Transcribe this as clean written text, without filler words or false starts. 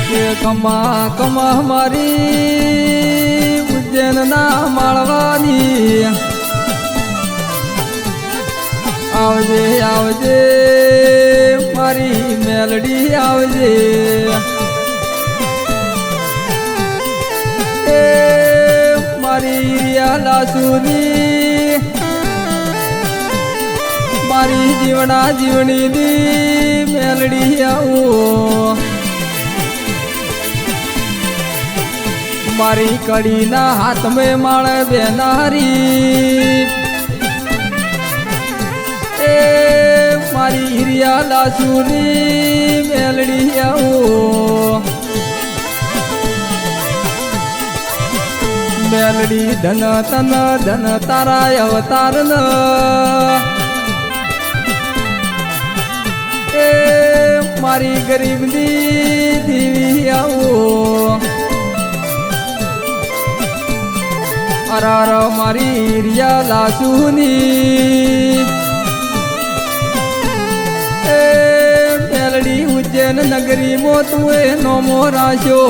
કે કમા કમા મારી ઉજ્જૈન ના માળવાની આવજે આવજે મારી મેલડી આવજે એ મારી રિયા લાસુની મારી જીવણા જીવણી ની મેલડી આવું મારી કડીના હાથ મેં માળ બેનારી એ મારી હિરિયા લાસુની મેલડી આવું મેલડી ધન તન ધન તારા અવતાર ન એ મારી ગરીબની દીવી આવું અરાર મારી રિયા લાસુની એ મેલડી ઉજ્જૈન નગરી મો તું એ નો મોરાશો